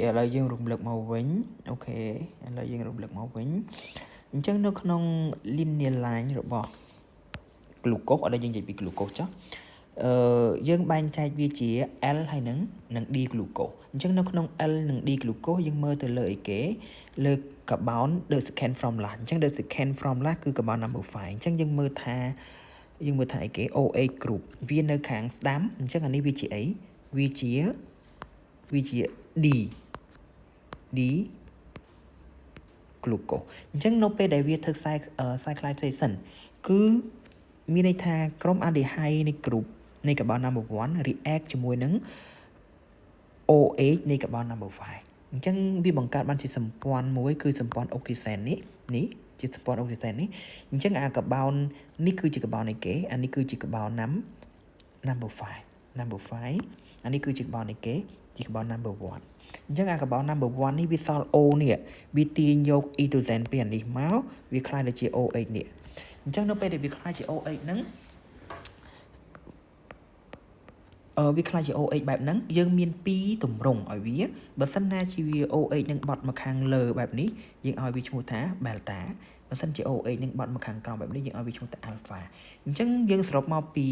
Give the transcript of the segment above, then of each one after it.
ឥឡូវយើងរំលឹកមកវិញអូខេឥឡូវយើងរំលឹកមកវិញអញ្ចឹងនៅក្នុង linear line របស់ glucose អត់យើងនិយាយពី glucose ចុះយើងបែងចែកវាជា L ហើយនឹង D glucose អញ្ចឹងនៅក្នុង L និង D glucose យើងមើលទៅលើអីគេលើ carbon the second formula អញ្ចឹង the second formula គឺ carbon number 5អញ្ចឹងយើងមើលថាអីគេ OH group វានៅខាងស្ដាំអញ្ចឹងអានេះវាជាអីវាជា D glucose អញ្ចឹងនៅពេលដែលវាធ្វើ cyclization គឺមានន័យថាក្រុម aldehyde នៃ group នៃ carbon number 1 react ជាមួយនឹង OH នៃ carbon number 5អញ្ចឹងវាបង្កើតបានជាសម្ព័ន្ធមួយគឺសម្ព័ន្ធ oxygen នេះជាសម្ព័ន្ធ oxygen នេះអញ្ចឹងអា carbon នេះគឺជា carbon នៃគេអានេះគឺជា carbon number 5 អានេះគឺជា carbon នៃគេជា carbon number 1អញ្ចឹងអា carbon number 1នេះវាសល់ O នេះវាទាញយក hydrogen ពីអានេះមកវាคล้ายទៅជា OH នេះអញ្ចឹងនៅពេលដែលវាคล้ายជា OH ហ្នឹងវាคล้ายជា OH បែបហ្នឹងយើងមាន2ទម្រង់ឲ្យវាបើសិនណាជាវា OH នឹងបត់មកខាងលើបែបនេះយើងឲ្យវាឈ្មោះថា beta បើសិនជា OH នឹងបត់មកខាងក្រោមបែបនេះយើងឲ្យវាឈ្មោះថា alpha អញ្ចឹងយើងសរុបមកពី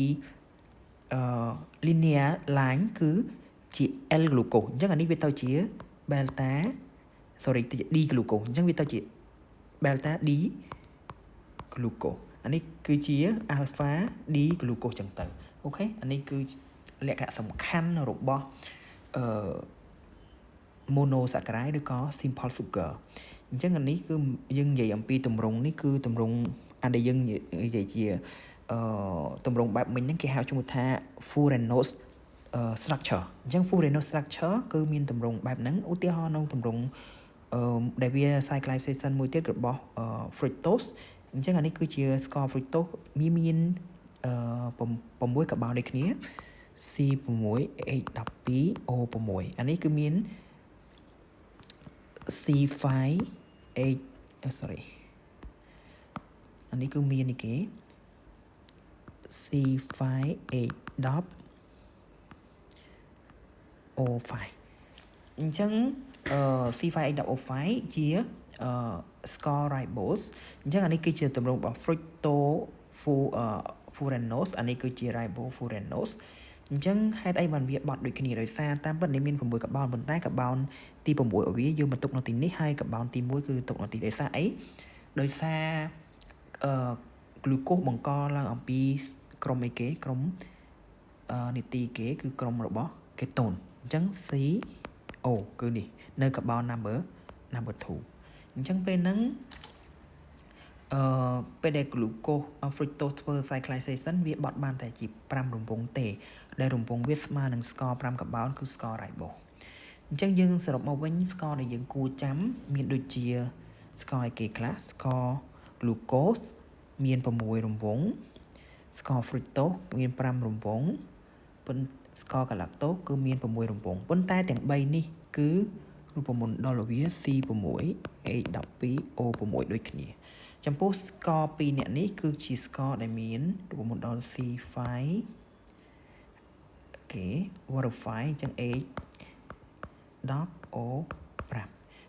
linear line គឺជា L glucose អញ្ចឹងអានេះវាទៅជា beta D glucose អញ្ចឹងវាទៅជា beta D glucose អានេះគឺជា alpha D glucose ចឹងទៅអូខេអានេះគឺលក្ខណៈសំខាន់របស់monosaccharide ឬក៏ simple sugar អញ្ចឹងអានេះគឺយើងនិយាយអំពីទម្រង់នេះគឺទម្រង់អាដែលយើងនិយាយជាទម្រង់បែបមិញហ្នឹងគេហៅឈ្មោះថា Furanose structure អញ្ចឹង Furanose structure គឺមានទម្រង់បែបហ្នឹងឧទាហរណ៍នៅទម្រង់ដែលវា cyclization មួយទៀតរបស់ fructose អញ្ចឹងអានេះគឺជា score fructose មាន6 carbon ដូចគ្នា C6H12O6 អានេះគឺមាន C5H អានេះគឺមាននេះគេ C5H10O5 អញ្ចឹងC5H10O5 ជា score ribose អញ្ចឹងអានេះគឺជាទម្រង់របស់ fructofuranose អានេះគឺជា ribofuranose អញ្ចឹងហេតុអីបានវាបត់ដូចគ្នាដោយសារតាមពិតនេះមាន6កាបូនប៉ុន្តែកាបូនទី6របស់វាយកមកទុកនៅទីនេះហើយកាបូនទី1គឺទុកនៅទីដោយសារអីដោយសារglucose បង្កឡើងអំពីក្រុមអីគេក្រុមនីតិគេគឺក្រុមរបស់ ketone អញ្ចឹង CO គឺនេះនៅកាបូន number 2អញ្ចឹងពេលហ្នឹងពេលដែល glucose fructose ធ្វើ cyclization វាបត់បានតែជា5រង្វង់ទេដែលរង្វង់វាស្មើនឹង score 5កាបូនគឺ score ribose អញ្ចឹងយើងសរុបមកវិញ score ដែលយើងគួរចាំមានដូចជា score អីគេខ្លះ score glucose មាន6រង្វង់ score fructose មាន5រង្វង់score galactose គឺមាន6រង្វង់ប៉ុន្តែទាំង3នេះគឺរូបមន្តដល់វា C6H12O6 ដូចគ្នាចំពោះ score 2អ្នកនេះគឺជា score ដែលមានរូបមន្តដល់ C5 អូខេ water5 អញ្ចឹង H10O5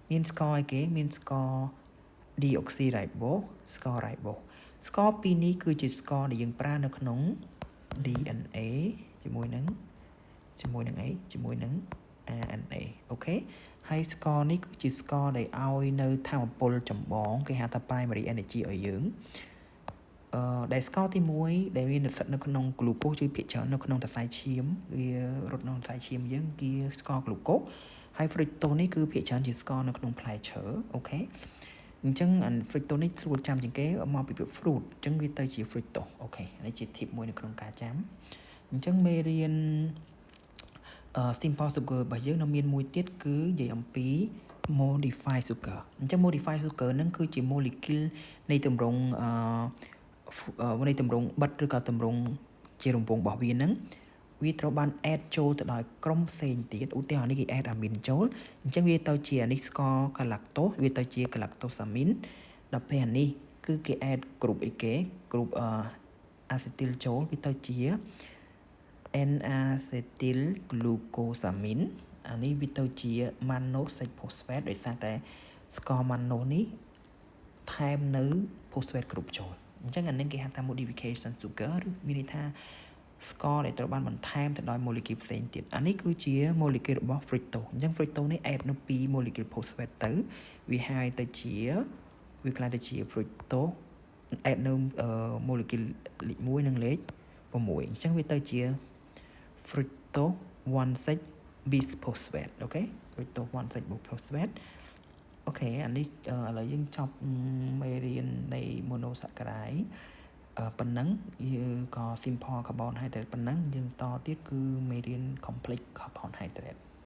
មាន score អីគេមាន score deoxyribose score ribose score 2នេះគឺជា score ដែលយើងប្រើនៅក្នុង DNA ជាមួយនឹងអីជាមួយនឹង RNA អូខេហើយ score នេះគឺជា score ដែលឲ្យនៅថាមពលចម្បងគេហៅថា primary energy ឲ្យយើងដែល score ទី1ដែលវានិស្សិតនៅក្នុង glucose ជួយភាគច្រើននៅក្នុងសរសៃឈាមវារត់នៅសរសៃឈាមយើងគឺ score glucose ហើយ fructose នេះគឺភាគច្រើនជា score នៅក្នុងផ្លែឈើអូខេអញ្ចឹង fructose នេះស្រួលចាំជាងគេមកពីពាក្យ fruit អញ្ចឹងវាទៅជា fructose អូខេនេះជា tip មួយនៅក្នុងការចាំអញ្ចឹងមេរៀនsimple sugar របស់យើងនៅមានមួយទៀតគឺនិយាយអំពី modified sugar អញ្ចឹង modified sugar ហ្នឹងគឺជា molecule នៃទម្រង់បិទឬក៏ទម្រង់ជារង្វង់របស់វាហ្នឹងវាត្រូវបាន add ចូលទៅដោយក្រុមផ្សេងទៀតឧទាហរណ៍នេះគេ add amine ចូលអញ្ចឹងវាទៅជាអានេះ score galactose វាទៅជា galactosamine ដល់ពេលអានេះគឺគេ add group អីគេ group acetyl ចូលវាទៅជា N-acetyl glucosamine អានេះវាទៅជា mannose 6 phosphate ដោយសារតែ score mannose នេះថែមនៅ phosphate គ្រប់ចូលអញ្ចឹងអានេះគេហៅថា modification sugar ឬមានន័យថា score ដែលត្រូវបានបន្ថែមទៅដោយ molecule ផ្សេងទៀតអានេះគឺជា molecule របស់ fructose អញ្ចឹង fructose នេះ add នៅពី molecule phosphate ទៅវាហើយទៅជាវាក្លាយទៅជា fructose add នៅ molecule លេខ1និងលេខ6អញ្ចឹងវាទៅជា fructose 1,6 bisphosphate អូខេ fructose 1,6 bisphosphate អូខេអានេះឥឡូវយើងចប់មេរៀននៃ monosaccharide ប៉ុណ្ណឹងយើងក៏ simple carbon hydrate ប៉ុណ្ណឹងយើងតទៀតគឺមេរៀន complex carbon hydrate